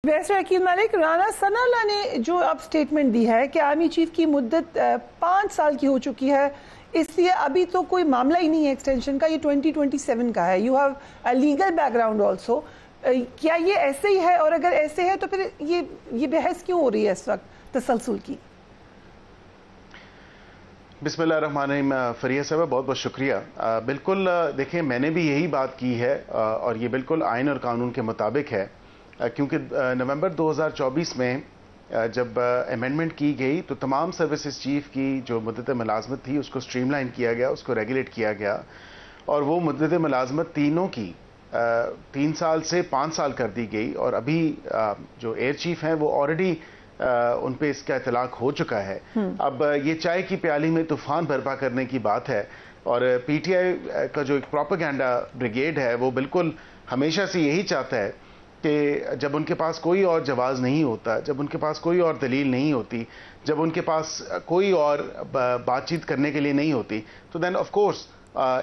Barrister حکیم ملک، رانا ثناء اللہ نے جو اب سٹیٹمنٹ دی ہے کہ آرمی چیف کی مدت 5 سال کی ہو چکی ہے، اس لیے ابھی تو کوئی معاملہ ہی نہیں ہے ایکسٹینشن کا، یہ 2027 کا ہے. You have a legal back ground also. کیا یہ ایسے ہی ہے؟ اور اگر ایسے ہے تو پھر یہ بحث کیوں ہو رہی ہے اس وقت تسلسل کی؟ بسم اللہ الرحمن الرحیم. فریہ صاحبہ بہت بہت شکریہ. بالکل دیکھیں، میں نے بھی یہی بات کی ہے اور یہ بالکل آئین اور قانون کے مطابق ہے، کیونکہ نومبر 2024 میں جب امینڈمنٹ کی گئی تو تمام سروسز چیف کی جو مدت ملازمت تھی اس کو سٹریم لائن کیا گیا، اس کو ریگولیٹ کیا گیا، اور وہ مدت ملازمت تینوں کی 3 سال سے 5 سال کر دی گئی. اور ابھی جو ایئر چیف ہیں وہ آلریڈی ان پہ اس کا اطلاق ہو چکا ہے. اب یہ چائے کی پیالی میں طوفان برپا کرنے کی بات ہے، اور پی ٹی آئی کا جو ایک پروپیگنڈا بریگیڈ ہے وہ بالکل ہمیشہ سے یہی چاہتا ہے کہ جب ان کے پاس کوئی اور جواز نہیں ہوتا، جب ان کے پاس کوئی اور دلیل نہیں ہوتی، جب ان کے پاس کوئی اور بات چیت کرنے کے لیے نہیں ہوتی، تو دین آف کورس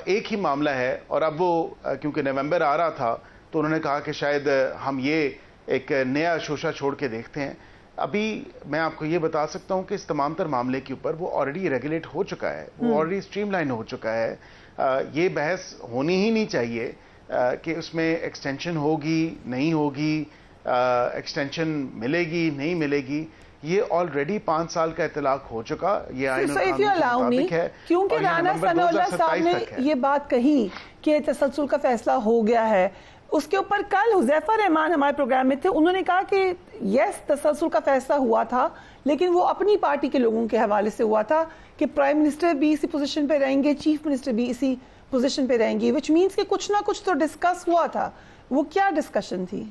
ایک ہی معاملہ ہے. اور اب وہ کیونکہ نومبر آ رہا تھا تو انہوں نے کہا کہ شاید ہم یہ ایک نیا شوشہ چھوڑ کے دیکھتے ہیں. ابھی میں آپ کو یہ بتا سکتا ہوں کہ اس تمام تر معاملے کے اوپر وہ آلریڈی ریگولیٹ ہو چکا ہے، وہ آلریڈی سٹریم لائن ہو چکا ہے. یہ بحث ہونی ہی نہیں چاہیے کہ اس میں ایکسٹینشن ہوگی نہیں ہوگی، ایکسٹینشن ملے گی نہیں ملے گی. یہ آلریڈی 5 سال کا اطلاق ہو چکا، یہ آئین اور قانون کے مطابق ہے. کیونکہ رانا ثناء اللہ صاحب نے یہ بات کہی کہ تسلسل کا فیصلہ ہو گیا ہے، اس کے اوپر کل حذیفہ رحمان ہمارے پروگرام میں تھے، انہوں نے کہا کہ یس تسلسل کا فیصلہ ہوا تھا، لیکن وہ اپنی پارٹی کے لوگوں کے حوالے سے ہوا تھا کہ پرائم منسٹر بھی اسی پوزیشن پہ رہیں گے، چیف منسٹر بھی اسی پوزیشن پہ رہیں گی، وچ مینس کہ کچھ نہ کچھ تو ڈسکس ہوا تھا. وہ کیا ڈسکشن تھی؟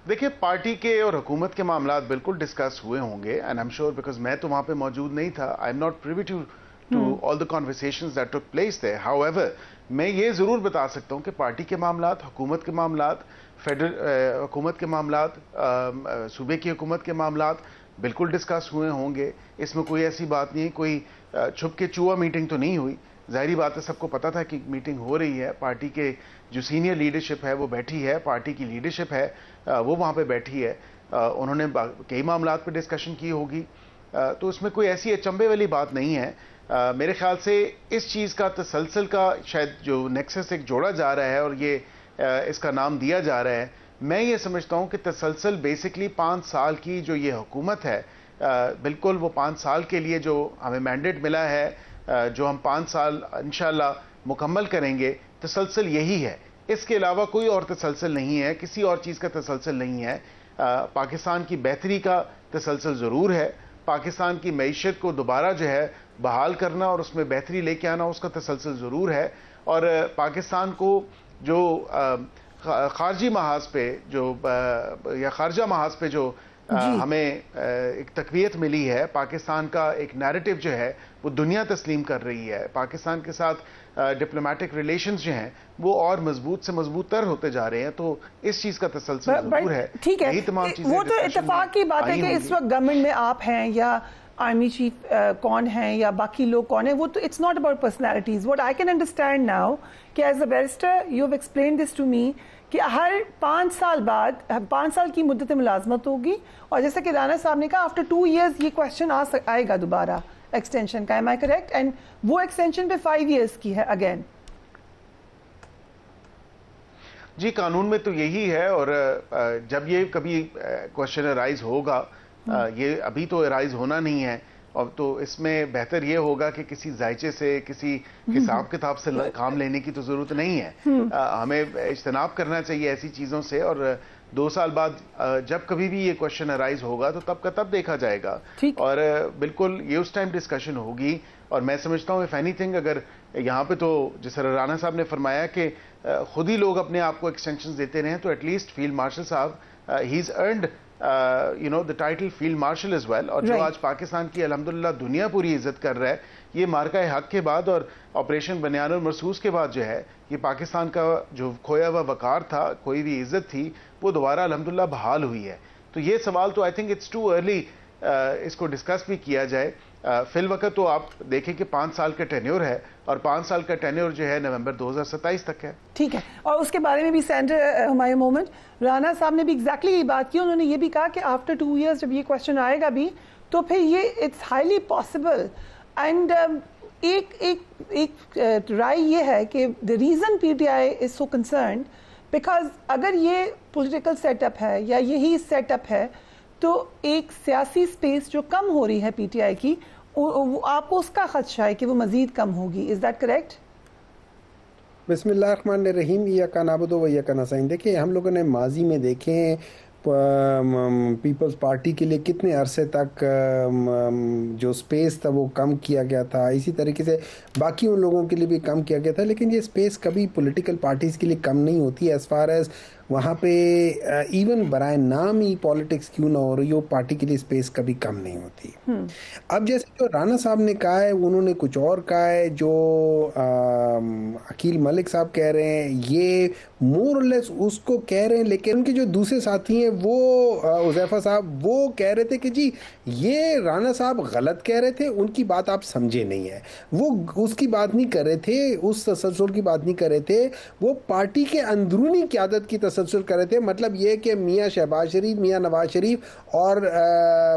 دیکھیں، پارٹی کے اور حکومت کے معاملات بالکل ڈسکس ہوئے ہوں گے، and I am sure because میں تو وہاں پہ موجود نہیں تھا. I am not privy to all the conversations that took place there. However, میں یہ ضرور بتا سکتا ہوں کہ پارٹی کے معاملات، حکومت کے معاملات، فیڈرل حکومت کے معاملات، صوبے کی حکومت کے معاملات بالکل ڈسکس ہوئے ہوں گے. اس میں کوئی ایسی بات نہیں ہے، کوئی چھپ کے چوہا میٹنگ تو نہیں ہوئی. ظاہری بات ہے، سب کو پتا تھا کہ میٹنگ ہو رہی ہے. پارٹی کے جو سینئر لیڈرشپ ہے وہ بیٹھی ہے، پارٹی کی لیڈرشپ ہے وہ وہاں پہ بیٹھی ہے. انہوں نے کئی معاملات پہ ڈسکشن کی ہوگی، تو اس میں کوئی ایسی اچنبے والی بات نہیں ہے. میرے خیال سے اس چیز کا تسلسل کا شاید جو نیکسس ایک جوڑا جا رہا ہے اور یہ اس کا نام دیا جا رہا ہے، میں یہ سمجھتا ہوں کہ تسلسل بیسکلی 5 سال کی جو یہ حکومت ہے، بالکل وہ 5 سال کے لیے جو ہمیں مینڈیٹ ملا ہے، جو ہم 5 سال انشاءاللہ مکمل کریں گے، تسلسل یہی ہے. اس کے علاوہ کوئی اور تسلسل نہیں ہے، کسی اور چیز کا تسلسل نہیں ہے. پاکستان کی بہتری کا تسلسل ضرور ہے، پاکستان کی معیشت کو دوبارہ جو ہے بحال کرنا اور اس میں بہتری لے کے آنا، اس کا تسلسل ضرور ہے. اور پاکستان کو جو خارجی محاذ پہ جو یا خارجہ محاذ پہ جو ہمیں ایک تقویت ملی ہے، پاکستان کا ایک نیریٹو جو ہے وہ دنیا تسلیم کر رہی ہے. پاکستان کے ساتھ ڈپلومیٹک ریلیشنز جو ہیں وہ اور مضبوط سے مضبوط تر ہوتے جا رہے ہیں. تو اس چیز کا تسلسل ضرور ہے. ٹھیک ہے، وہ تو اتفاق کی بات ہے کہ اس وقت گورنمنٹ میں آپ ہیں یا آرمی چیف کون ہیں یا باقی لوگ کون ہیں، وہ تو it's not about personalities. What I can understand now کہ as a barrister you have explain this to me کہ ہر 5 سال بعد 5 سال کی مدت ملازمت ہوگی، اور جیسا کہ رانا صاحب نے کہا آفٹر 2 ایئرز یہ کوشچن آئے گا دوبارہ ایکسٹینشن کا. Am I correct? اینڈ وہ ایکسٹینشن پہ 5 ایئرز کی ہے اگین. جی، قانون میں تو یہی ہے، اور جب یہ کبھی کوشچن ارائز ہوگا، یہ ابھی تو ارائز ہونا نہیں ہے، اور تو اس میں بہتر یہ ہوگا کہ کسی ذائچے سے، کسی حساب کتاب سے کام لینے کی تو ضرورت نہیں ہے. ہمیں اجتناب کرنا چاہیے ایسی چیزوں سے، اور 2 سال بعد جب کبھی بھی یہ کوشچن ارائز ہوگا تو تب کا تب دیکھا جائے گا، اور بالکل یہ اس ٹائم ڈسکشن ہوگی. اور میں سمجھتا ہوں اف اینی تھنگ، اگر یہاں پہ تو جس طرح رانا صاحب نے فرمایا کہ خود ہی لوگ اپنے آپ کو ایکسٹینشن دیتے رہے، تو ایٹ لیسٹ فیلڈ مارشل صاحب ہی از earned the title field marshal as well. اور جو آج پاکستان کی الحمدللہ دنیا پوری عزت کر رہا ہے، یہ مارکہ حق کے بعد اور آپریشن بنیان المرصوص کے بعد جو ہے یہ پاکستان کا جو کھویا ہوا وقار تھا، کوئی بھی عزت تھی، وہ دوبارہ الحمدللہ بحال ہوئی ہے. تو یہ سوال تو I think it's too early اس کو ڈسکس بھی کیا جائے. فی الوقت تو آپ دیکھیں کہ 5 سال کا ٹینیور ہے اور 5 سال کا ٹینیور جو ہے نومبر 2027 تک ہے. ٹھیک ہے, اور اس کے بارے میں بھی سینٹر ہمایوں مومنٹ رانا صاحب نے بھی ایگزیکٹلی یہ بات کی. انہوں نے یہ بھی کہا کہ آفٹر 2 ایئرس جب یہ کوشچن آئے گا بھی تو پھر یہ اٹس ہائیلی پاسبل. اینڈ ایک رائے یہ ہے کہ the reason P T I is so concerned because اگر یہ پولیٹیکل سیٹ اپ ہے یا یہی سیٹ اپ ہے تو ایک سیاسی اسپیس جو کم ہو رہی ہے پی ٹی آئی کی, آپ کو اس کا خدشہ ہے کہ وہ مزید کم ہوگی. Is that correct? بسم اللہ الرحمن الرحیم. ایاک نعبد و ایاک نستعین. دیکھیں ہم لوگوں نے ماضی میں دیکھے ہیں پیپلز پارٹی کے لیے کتنے عرصے تک جو سپیس تھا وہ کم کیا گیا تھا, اسی طریقے سے باقی ان لوگوں کے لیے بھی کم کیا گیا تھا, لیکن یہ سپیس کبھی پولیٹیکل پارٹیز کے لیے کم نہیں ہوتی ایز فار ایز وہاں پہ ایون برائے نام ہی پالیٹکس کیوں نہ ہو رہی ہو, پارٹی کے لیے سپیس کبھی کم نہیں ہوتی. اب جیسے جو رانا صاحب نے کہا ہے انہوں نے کچھ اور کہا ہے, جو عقیل ملک صاحب کہہ رہے ہیں یہ مور اور لیس اس کو کہہ رہے ہیں, لیکن ان کے جو دوسرے ساتھی ہیں وہ حذیفہ صاحب وہ کہہ رہے تھے کہ جی یہ رانا صاحب غلط کہہ رہے تھے, ان کی بات آپ سمجھے نہیں ہے, وہ اس کی بات نہیں کر رہے تھے, اس تسلسل کی بات نہیں کر رہے تھے, وہ پارٹی کے اندرونی قیادت کی تسلسل کر رہے تھے. مطلب یہ کہ میاں شہباز شریف, میاں نواز شریف اور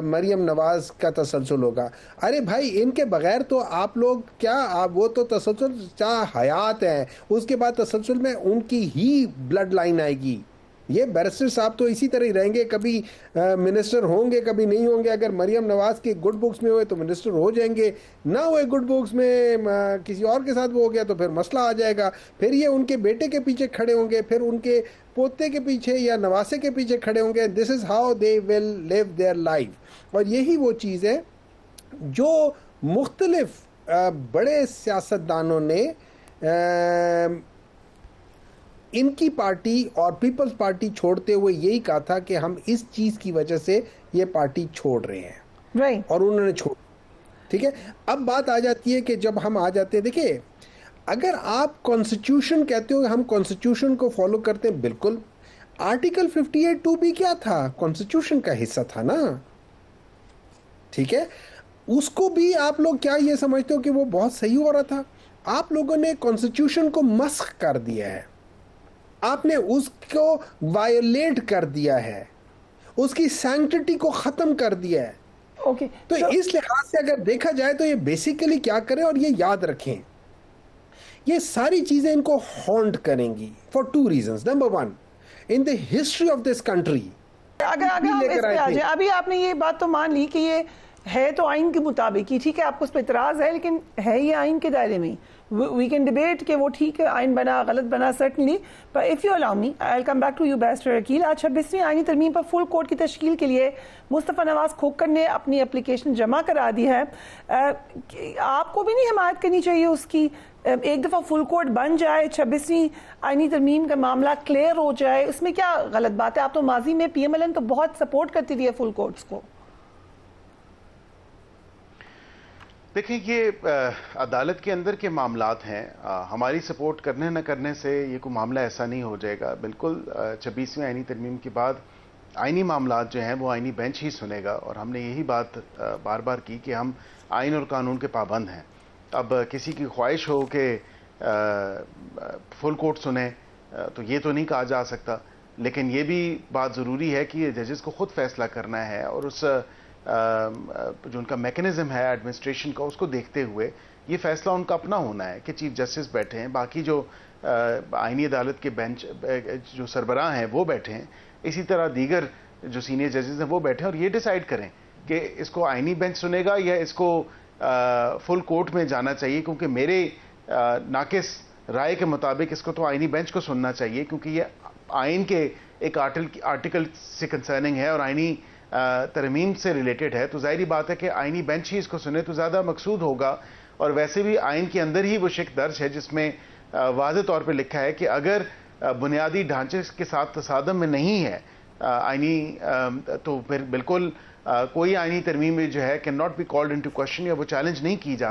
مریم نواز کا تسلسل ہوگا. ارے بھائی ان کے بغیر تو آپ لوگ کیا, وہ تو تسلسل چاہ حیات ہیں, اس کے بعد تسلسل میں ان کی ہی بلڈ لائن آئے گی. یہ بیرسٹر صاحب تو اسی طرح ہی رہیں گے, کبھی منسٹر ہوں گے کبھی نہیں ہوں گے. اگر مریم نواز کے گڈ بکس میں ہوئے تو منسٹر ہو جائیں گے, نہ ہوئے گڈ بکس میں کسی اور کے ساتھ وہ ہو گیا تو پھر مسئلہ آ جائے گا. پھر یہ ان کے بیٹے کے پیچھے کھڑے ہوں گے, پھر ان کے پوتے کے پیچھے یا نواسے کے پیچھے کھڑے ہوں گے. This is how they will live their life. اور یہی وہ چیز ہے جو مختلف بڑے سیاستدانوں نے ان کی پارٹی اور پیپلز پارٹی چھوڑتے ہوئے یہی کہا تھا کہ ہم اس چیز کی وجہ سے یہ پارٹی چھوڑ رہے ہیں, اور انہوں نے چھوڑ. ٹھیک ہے, اب بات آ جاتی ہے کہ جب ہم آ جاتے ہیں, دیکھیں اگر آپ کانسٹیٹیوشن کہتے ہو ہم کانسٹیٹیوشن کو فالو کرتے ہیں, بالکل آرٹیکل 58(2) بھی کیا تھا, کانسٹیٹیوشن کا حصہ تھا نا. ٹھیک ہے, اس کو بھی آپ لوگ کیا یہ سمجھتے ہو کہ وہ بہت صحیح ہو رہا تھا؟ آپ لوگوں نے کانسٹیٹیوشن کو مسخ کر دیا ہے, آپ نے اس کو وائلیٹ کر دیا ہے, اس کی سینکٹیٹی کو ختم کر دیا ہے. تو اس لحاظ سے اگر دیکھا جائے تو یہ بیسیکلی کیا کریں, اور یہ یاد رکھیں یہ ساری چیزیں ان کو ہانٹ کریں گی for 2 reasons. Number 1, in the history of this country. اگر ہم اس پہ آ جائیں, ابھی آپ نے یہ بات تو مان لی کہ یہ ہے تو آئین کے مطابق ہی, ٹھیک ہے آپ کو اس پہ اعتراض ہے, لیکن ہے یہ آئین کے دائرے میں. وی کین ڈیبیٹ کہ وہ ٹھیک ہے آئین بنا غلط بنا certainly, but if you allow me I will come back to you barrister Aqeel. آج 26ویں آئینی ترمیم پر فل کورٹ کی تشکیل کے لیے مصطفیٰ نواز کھوکھر نے اپنی اپلیکیشن جمع کرا دی ہے. آپ کو بھی نہیں حمایت کرنی چاہیے اس کی؟ ایک دفعہ فل کورٹ بن جائے, 26ویں آئینی ترمیم کا معاملہ کلیئر ہو جائے, اس میں کیا غلط بات ہے؟ آپ تو ماضی میں پی ایم ایل این تو بہت سپورٹ کرتی تھی فل کورٹس کو. دیکھیں یہ عدالت کے اندر کے معاملات ہیں, ہماری سپورٹ کرنے نہ کرنے سے یہ کوئی معاملہ ایسا نہیں ہو جائے گا. بالکل 26ویں آئینی ترمیم کے بعد آئینی معاملات جو ہیں وہ آئینی بینچ ہی سنے گا, اور ہم نے یہی بات بار بار کی کہ ہم آئین اور قانون کے پابند ہیں. اب کسی کی خواہش ہو کہ فل کورٹ سنیں تو یہ تو نہیں کہا جا سکتا, لیکن یہ بھی بات ضروری ہے کہ یہ ججز کو خود فیصلہ کرنا ہے, اور اس جو ان کا میکنزم ہے ایڈمنسٹریشن کا اس کو دیکھتے ہوئے یہ فیصلہ ان کا اپنا ہونا ہے کہ چیف جسٹس بیٹھے ہیں, باقی جو آئینی عدالت کے بینچ جو سربراہ ہیں وہ بیٹھے ہیں, اسی طرح دیگر جو سینئر ججز ہیں وہ بیٹھے ہیں, اور یہ ڈیسائیڈ کریں کہ اس کو آئینی بینچ سنے گا یا اس کو فل کورٹ میں جانا چاہیے. کیونکہ میرے ناقص رائے کے مطابق اس کو تو آئینی بینچ کو سننا چاہیے, کیونکہ یہ آئین کے ایک آرٹیکل سے کنسرننگ ہے اور آئینی ترمیم سے ریلیٹڈ ہے. تو ظاہری بات ہے کہ آئینی بینچ ہی اس کو سنے تو زیادہ مقصود ہوگا. اور ویسے بھی آئین کے اندر ہی وہ شق درج ہے جس میں واضح طور پہ لکھا ہے کہ اگر بنیادی ڈھانچے کے ساتھ تصادم میں نہیں ہے آئینی, تو پھر بالکل کوئی آئینی ترمیم جو ہے cannot be called into question, یا وہ چیلنج نہیں کی جا